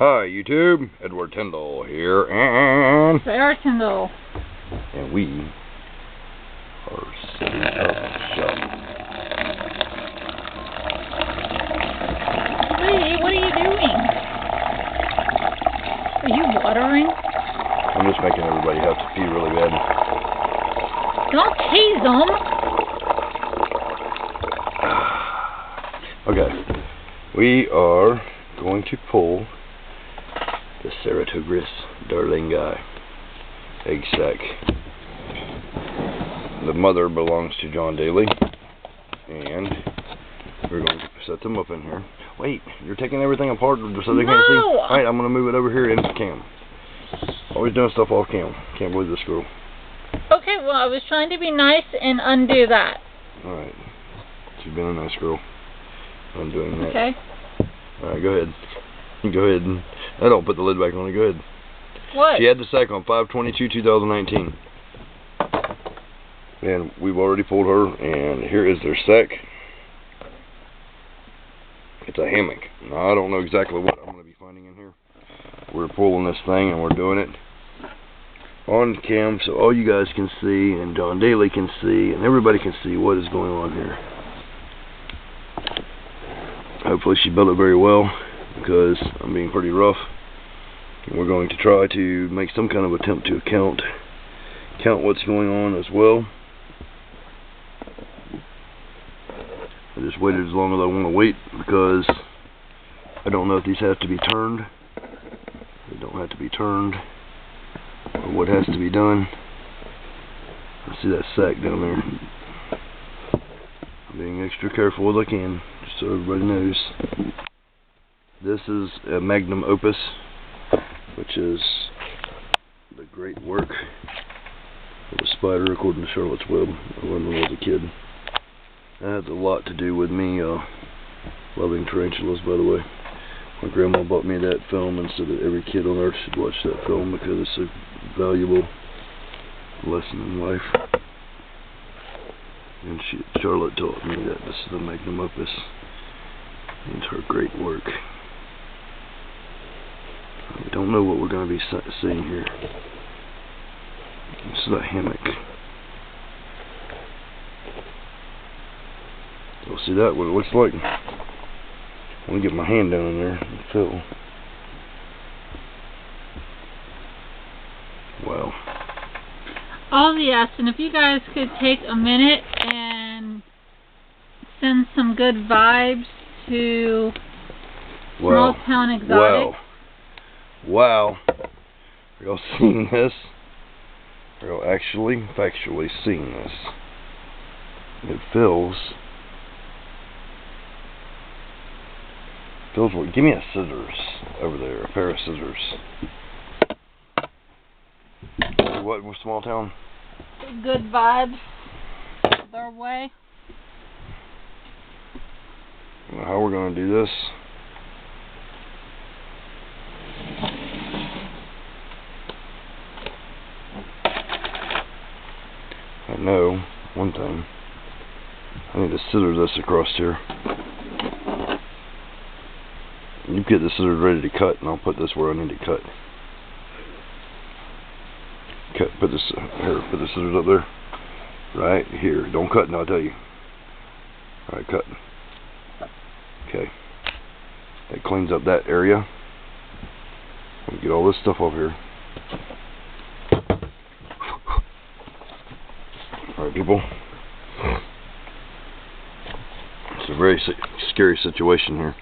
Hi YouTube, Edward Tyndall here, and Tyndall. And we are setting up shop. Hey, what are you doing? Are you watering? I'm just making everybody have to pee really bad. Don't tease them. Okay, we are going to pull the Ceratogris darlingi egg sac. The mother belongs to John Daly, and we're going to set them up in here. Wait, you're taking everything apart so they can't see? Alright, I'm going to move it over here into cam. Always doing stuff off cam. Can't believe this girl. Okay, well, I was trying to be nice and undo that. Alright, she's been a nice girl. Undoing that. Okay. Alright, go ahead. Go ahead. I don't put the lid back on it. Go ahead. What? She had the sac on 5/22/2019. And we've already pulled her, and here is their sac. It's a hammock. Now, I don't know exactly what I'm going to be finding in here. We're pulling this thing, and we're doing it on cam so all you guys can see, and John Daly can see, and everybody can see what is going on here. Hopefully she built it very well, because I'm being pretty rough. And we're going to try to make some kind of attempt to count what's going on as well. I just waited as long as I want to wait, because I don't know if these have to be turned. They don't have to be turned, or what has to be done. I see that sack down there. I'm being extra careful as I can, just so everybody knows. This is a magnum opus, which is the great work of a spider, according to Charlotte's Web. I learned when I was a kid. That has a lot to do with me loving tarantulas, by the way. My grandma bought me that film and said that every kid on earth should watch that film because it's a valuable lesson in life. And Charlotte taught me that this is the magnum opus. It's her great work. We don't know what we're going to be seeing here. This is a hammock. You'll see that, what it looks like. I want to get my hand down in there and feel. Wow. Oh yes, and if you guys could take a minute and send some good vibes to Small Town Exotic. Wow. Are y'all seeing this? Are y'all actually, factually seeing this? It feels what? Give me a scissors over there, a pair of scissors. What with Small Town? Good vibes their way. How we're going to do this? I know one thing. I need to scissor this across here. You get the scissors ready to cut, and I'll put this where I need to cut. Put the scissors up there. Right here. Don't cut, and I'll tell you. Alright, cut. Okay. That cleans up that area. We'll get all this stuff off here. Alright, people. It's a very scary situation here.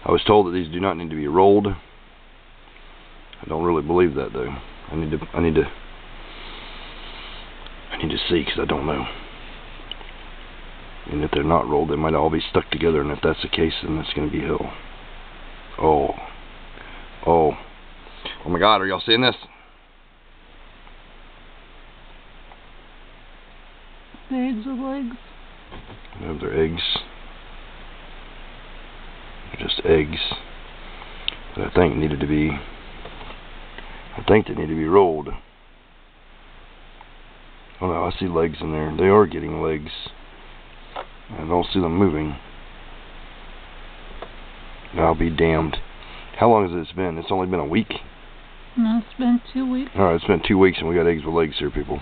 I was told that these do not need to be rolled. I don't really believe that, though. I need to see, because I don't know. And if they're not rolled, they might all be stuck together, and if that's the case, then it's going to be hell. Oh my God, are y'all seeing this? The eggs are legs. No, they're eggs. They're just eggs. But I think they need to be rolled. Oh no, I see legs in there. They are getting legs. I don't see them moving. I'll be damned. How long has it been? It's only been a week? No, it's been 2 weeks. Alright, it's been 2 weeks and we got eggs with legs here, people.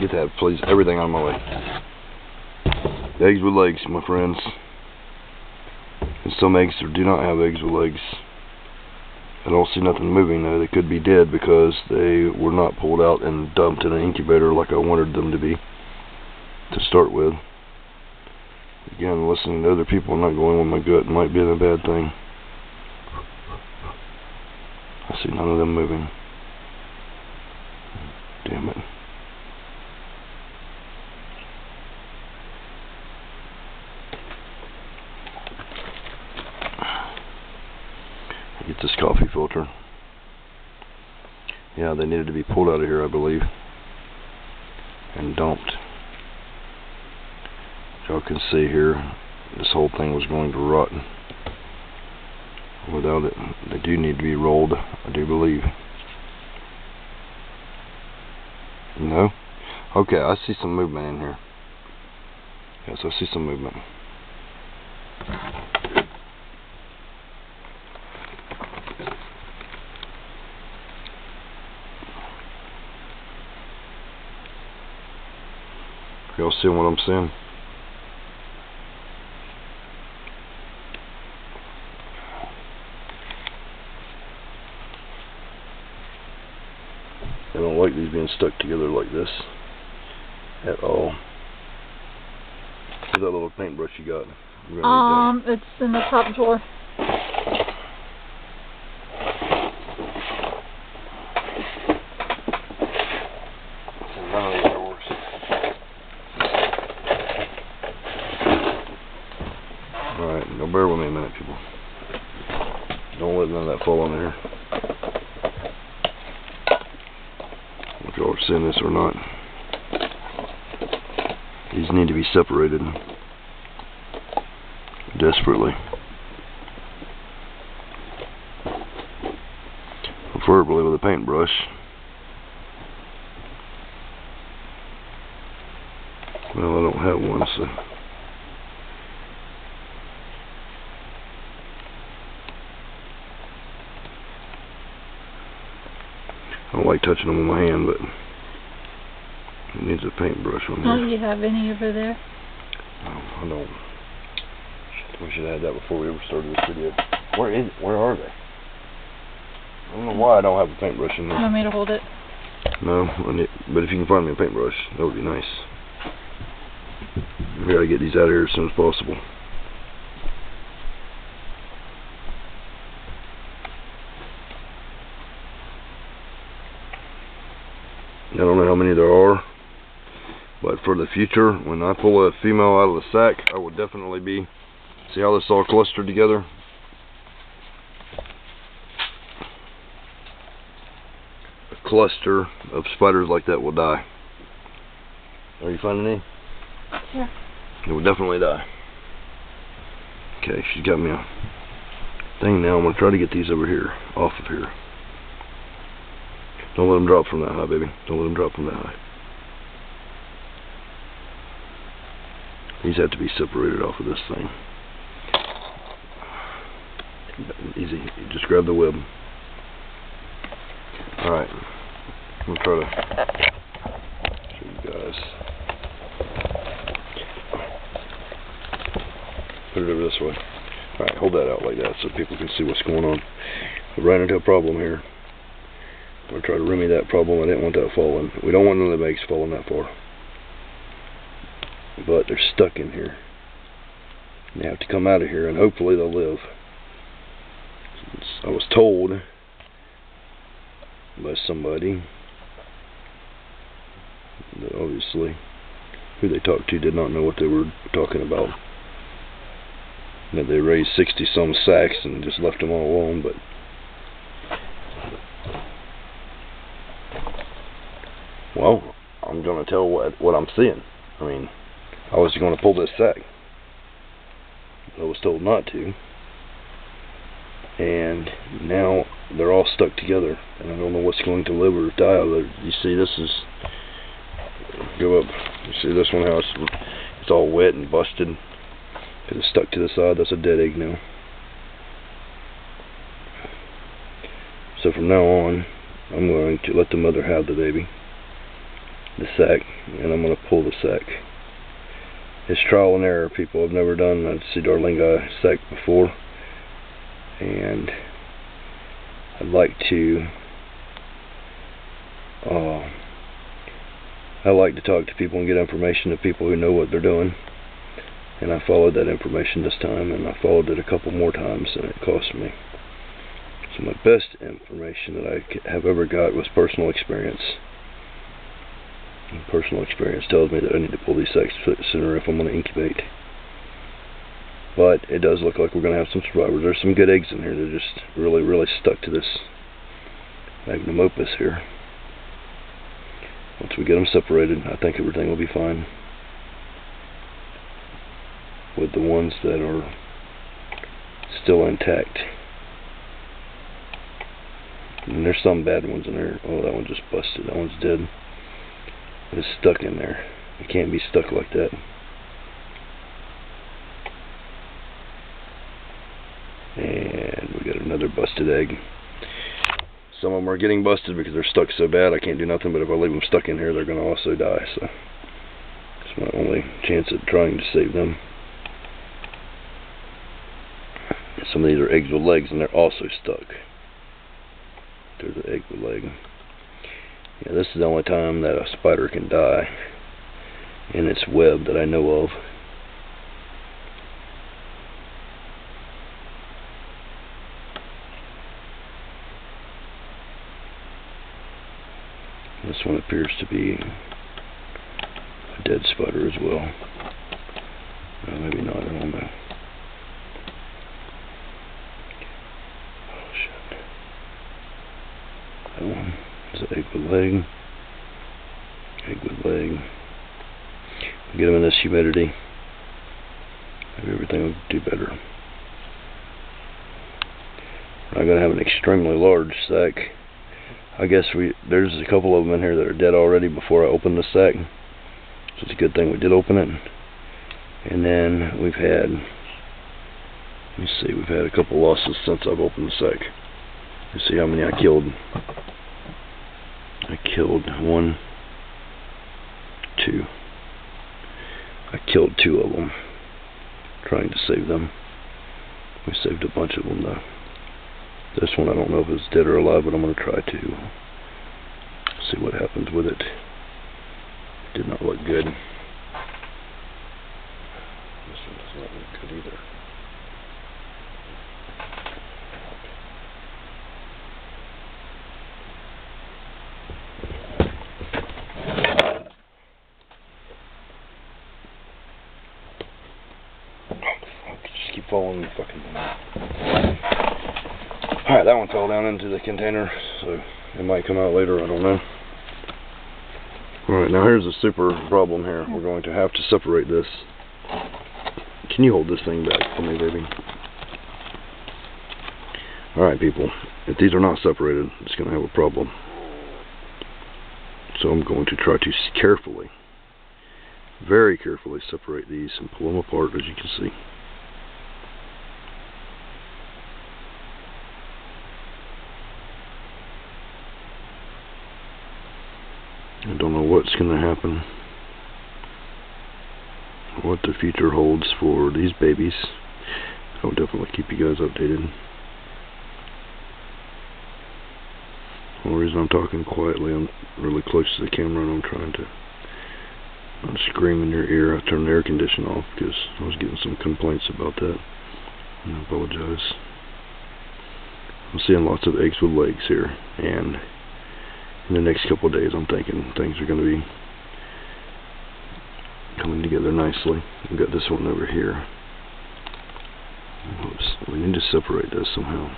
Get that, please. Everything on my way. Eggs with legs, my friends. And some eggs do not have eggs with legs. I don't see nothing moving though. They could be dead because they were not pulled out and dumped in an incubator like I wanted them to be to start with. Again, listening to other people and not going with my gut might be a bad thing. I see none of them moving. Damn it. Get this coffee filter. Yeah, they needed to be pulled out of here, I believe, and dumped. Y'all can see here, this whole thing was going to rot without it. They do need to be rolled, I do believe. No? Okay, I see some movement in here. Yes, I see some movement. Y'all seeing what I'm seeing? I don't like these being stuck together like this at all. Where's that little paintbrush you got? It's in the top drawer. It's in none of these drawers. Alright, now bear with me a minute, people. Don't let none of that fall on here. If y'all are seeing this or not. These need to be separated. Desperately. Preferably with a paintbrush. Well, I don't have one, so. I don't like touching them with my hand, but it needs a paintbrush on there. Don't you have any over there? No, I don't. We should have had that before we ever started this video. Where are they? I don't know why I don't have a paintbrush in there. You want me to hold it? No, but if you can find me a paintbrush, that would be nice. We gotta get these out of here as soon as possible. I don't know how many there are, but for the future, when I pull a female out of the sack, I will definitely be. See how this all clustered together? A cluster of spiders like that will die. Are you finding any? Yeah. It will definitely die. Okay, she's got me a thing now. I'm going to try to get these over here, off of here. Don't let them drop from that high, baby. Don't let them drop from that high. These have to be separated off of this thing. Easy. Just grab the web. Alright. I'm going to try to show you guys. Put it over this way. Alright, hold that out like that so people can see what's going on. I ran into a problem here. I'm going to try to remedy that problem. I didn't want that falling. We don't want none of the eggs falling that far. But they're stuck in here. They have to come out of here and hopefully they'll live. I was told by somebody that obviously who they talked to did not know what they were talking about. That they raised 60 some sacks and just left them all alone, but well, I'm going to tell what I'm seeing. I mean, I was going to pull this sack. I was told not to. And now they're all stuck together. And I don't know what's going to live or die. You see, this is... Go up. You see this one, how it's all wet and busted. Because it's stuck to the side. That's a dead egg now. So from now on, I'm going to let the mother have the baby, the sac, and I'm going to pull the sac. It's trial and error, people. I've never done a C. darlingi sac before, and I'd like to talk to people and get information to people who know what they're doing. And I followed that information this time, and I followed it a couple more times, and it cost me. So my best information that I have ever got was personal experience. And personal experience tells me that I need to pull these sacs sooner if I'm going to incubate. But it does look like we're going to have some survivors. There's some good eggs in here. They're just really, really stuck to this magnum opus here. Once we get them separated, I think everything will be fine with the ones that are still intact. And there's some bad ones in there. Oh, that one just busted. That one's dead. It's stuck in there. It can't be stuck like that. And we got another busted egg. Some of them are getting busted because they're stuck so bad I can't do nothing, but if I leave them stuck in here, they're going to also die. So it's my only chance at trying to save them. Some of these are eggs with legs, and they're also stuck. There's an egg with leg. Yeah, this is the only time that a spider can die in its web that I know of. This one appears to be a dead spider as well. Maybe not, I don't know. Oh shit. That one is an egg with leg. Egg with leg. Get them in this humidity. Maybe everything will do better. We're not going to have an extremely large sac. I guess there's a couple of them in here that are dead already before I opened the sac. So it's a good thing we did open it. And then we've had, we've had a couple losses since I've opened the sac. You see how many I killed. I killed 1, 2. I killed 2 of them, trying to save them. We saved a bunch of them though. This one I don't know if it's dead or alive, but I'm going to try to see what happens with it. It did not look good. This one does not look good either. Just keep following the fucking thing. Alright, that one fell down into the container, so it might come out later, I don't know. Alright, now here's a super problem here. We're going to have to separate this. Can you hold this thing back for me, baby? Alright, people. If these are not separated, it's going to have a problem. So I'm going to try to carefully, very carefully separate these and pull them apart, as you can see. I don't know what's going to happen, what the future holds for these babies. I will definitely keep you guys updated. The only reason I'm talking quietly, I'm really close to the camera and I'm trying to not scream in your ear. I turned the air conditioner off because I was getting some complaints about that, and I apologize. I'm seeing lots of eggs with legs here, and in the next couple of days I'm thinking things are going to be coming together nicely. We've got this one over here. Oops, we need to separate this somehow.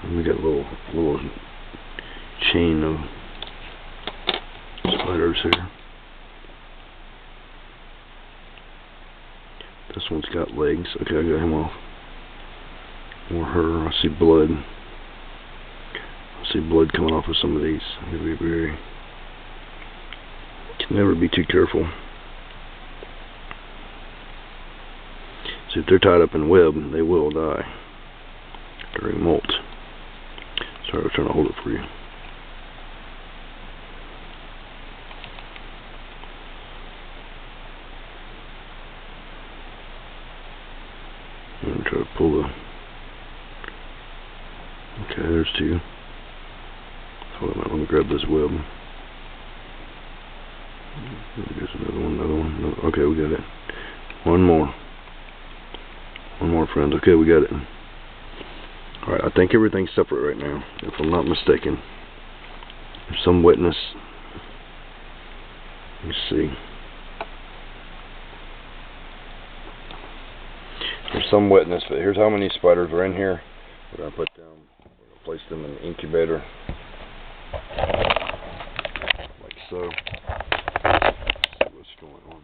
And we got a little chain of spiders here. This one's got legs. Okay, I got him off. Or her. I see blood. I see blood coming off of some of these. I'm going to be very... Can never be too careful. See, if they're tied up in web, they will die during molt. Sorry, I was trying to hold it for you. I'm going to try to pull the... Okay, there's two. So let me grab this web. There's another one. No, okay, we got it. One more, friends. Okay, we got it. Alright, I think everything's separate right now, if I'm not mistaken. There's some wetness. Let's see. There's some wetness, but here's how many spiders are in here. We're going to put them, we're going to place them in the incubator. Like so. Let's see what's going on.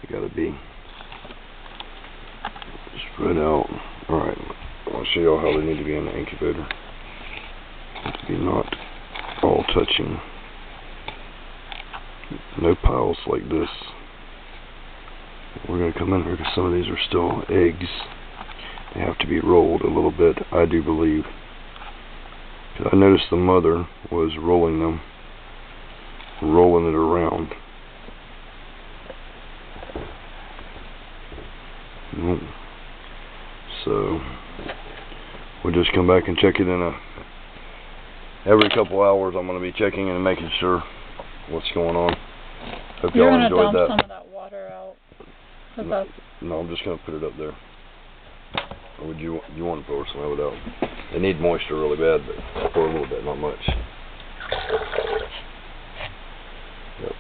They got to be spread out. Alright, I'll show y'all how they need to be in the incubator. To be not all touching. No piles like this. We're going to come in here because some of these are still eggs. They have to be rolled a little bit, I do believe. I noticed the mother was rolling them, rolling it around. So we'll just come back and check it in every couple hours. I'm going to be checking and making sure what's going on. Hope y'all enjoyed that. Some of that water out. No, I'm just going to put it up there. Or would you want to pour some of it out? They need moisture really bad, but I'll pour a little bit, not much. Yep.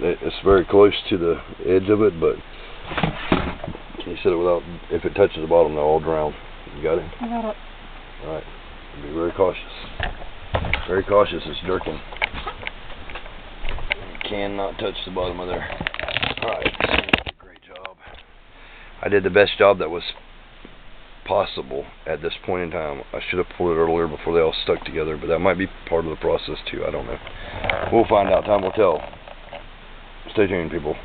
It's very close to the edge of it, but can you set it without, if it touches the bottom, they'll all drown. You got it? I got it. Alright. Be very cautious. Very cautious, it's jerking. You cannot touch the bottom of there. Alright. Great job. I did the best job that was possible at this point in time. I should have pulled it earlier before they all stuck together, but that might be part of the process too. I don't know. We'll find out. Time will tell. Stay tuned, people.